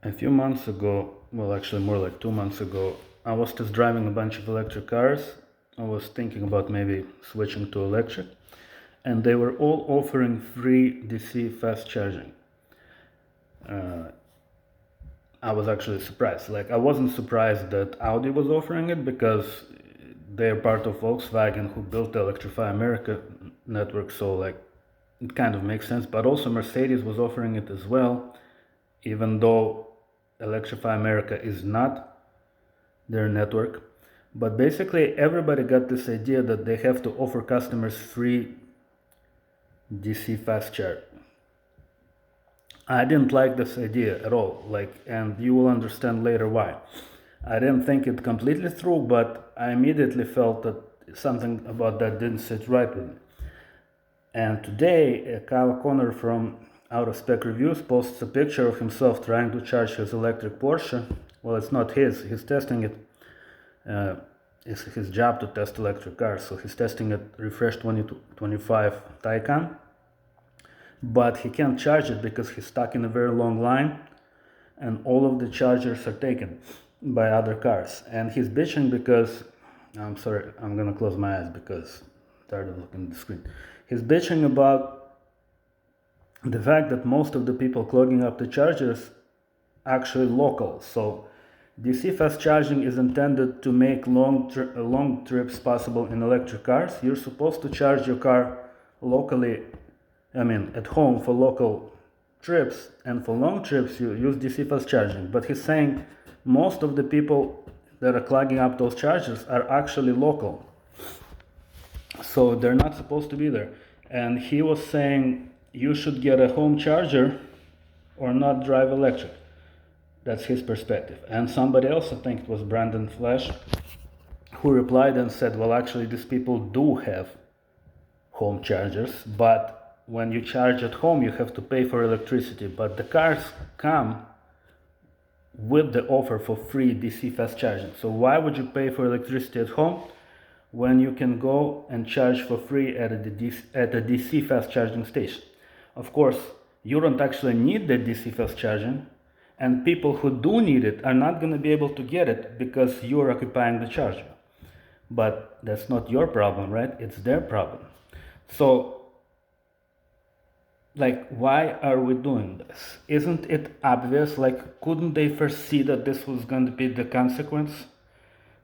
A few months ago, well, actually more like 2 months ago, I was just driving a bunch of electric cars. I was thinking about maybe switching to electric, and they were all offering free DC fast charging. I was actually surprised. Like, I wasn't surprised that Audi was offering it because they're part of Volkswagen, who built the Electrify America network, so like it kind of makes sense. But also Mercedes was offering it as well, even though Electrify America is not their network. But basically, everybody got this idea that they have to offer customers free DC fast charge. I didn't like this idea at all, like, and you will understand later why. I didn't think it completely through, but I immediately felt that something about that didn't sit right with me. And today, Kyle Connor from Out of Spec Reviews posts a picture of himself trying to charge his electric Porsche. Well, it's not his, he's testing it. It's his job to test electric cars, so he's testing a refreshed 2025 Taycan. But he can't charge it because he's stuck in a very long line, and all of the chargers are taken by other cars. And he's bitching because, I'm sorry, I'm gonna close my eyes because I'm tired of looking at the screen. He's bitching about the fact that most of the people clogging up the chargers actually local. So DC fast charging is intended to make long trips possible in electric cars. You're supposed to charge your car locally, at home for local trips, and for long trips you use DC fast charging. But he's saying most of the people that are clogging up those chargers are actually local, so they're not supposed to be there. And he was saying you should get a home charger or not drive electric. That's his perspective. And somebody else, I think it was Brandon Flash, who replied and said, well, actually these people do have home chargers, but when you charge at home you have to pay for electricity. But the cars come with the offer for free DC fast charging. So why would you pay for electricity at home when you can go and charge for free at a DC fast charging station? Of course, you don't actually need the DC fast charging, and people who do need it are not going to be able to get it because you're occupying the charger. But that's not your problem, right? It's their problem. So, like, why are we doing this? Isn't it obvious? Like, couldn't they foresee that this was going to be the consequence?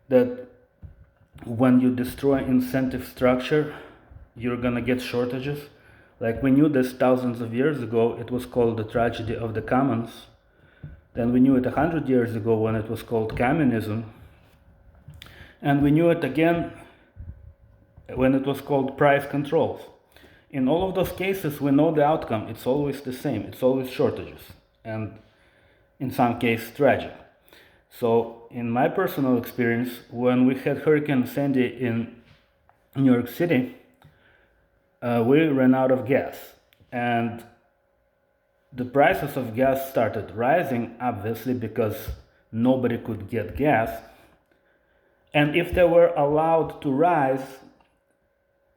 That when you destroy incentive structure, you're going to get shortages? Like, we knew this thousands of years ago. It was called the tragedy of the commons. Then we knew it 100 years ago when it was called communism. And we knew it again when it was called price controls. In all of those cases, we know the outcome. It's always the same. It's always shortages, and in some cases, tragic. So, in my personal experience, when we had Hurricane Sandy in New York City, we ran out of gas, and the prices of gas started rising, obviously, because nobody could get gas. And if they were allowed to rise,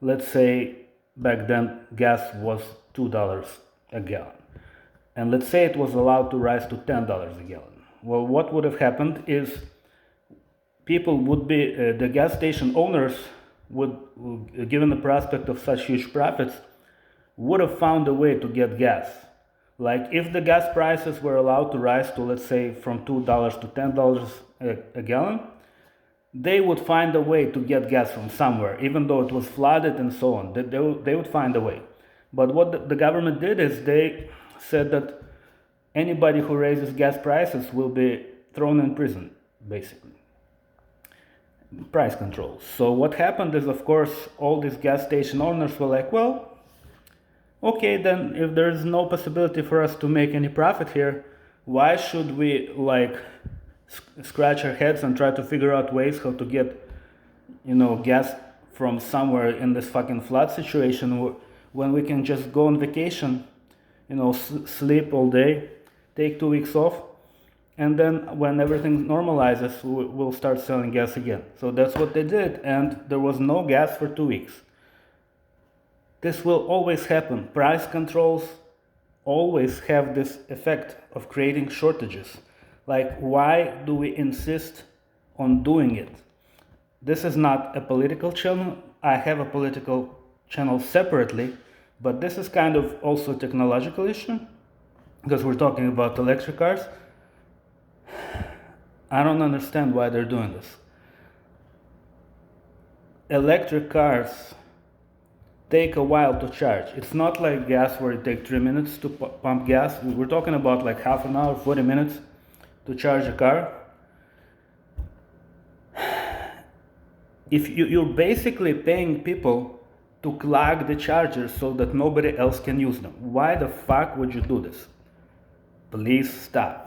let's say back then gas was $2 a gallon, and let's say it was allowed to rise to $10 a gallon. Well, what would have happened is people would be, the gas station owners would, given the prospect of such huge profits, would have found a way to get gas. Like, if the gas prices were allowed to rise to, let's say, from $2 to $10 a gallon, they would find a way to get gas from somewhere, even though it was flooded and so on. They would find a way. But what the government did is they said that anybody who raises gas prices will be thrown in prison, basically. Price controls. So what happened is, of course, all these gas station owners were like, well, okay, then if there's no possibility for us to make any profit here, why should we scratch our heads and try to figure out ways how to get, gas from somewhere in this fucking flood situation, when we can just go on vacation, sleep all day, take 2 weeks off, and then when everything normalizes, we'll start selling gas again. So that's what they did, and there was no gas for 2 weeks. This will always happen. Price controls always have this effect of creating shortages. Like, why do we insist on doing it? This is not a political channel. I have a political channel separately, but this is kind of also a technological issue because we're talking about electric cars. I don't understand why they're doing this. Electric cars take a while to charge. It's not like gas where it takes 3 minutes to pump gas. We're talking about like half an hour, 40 minutes to charge a car. If you're basically paying people to clog the chargers so that nobody else can use them. Why the fuck would you do this? Please stop.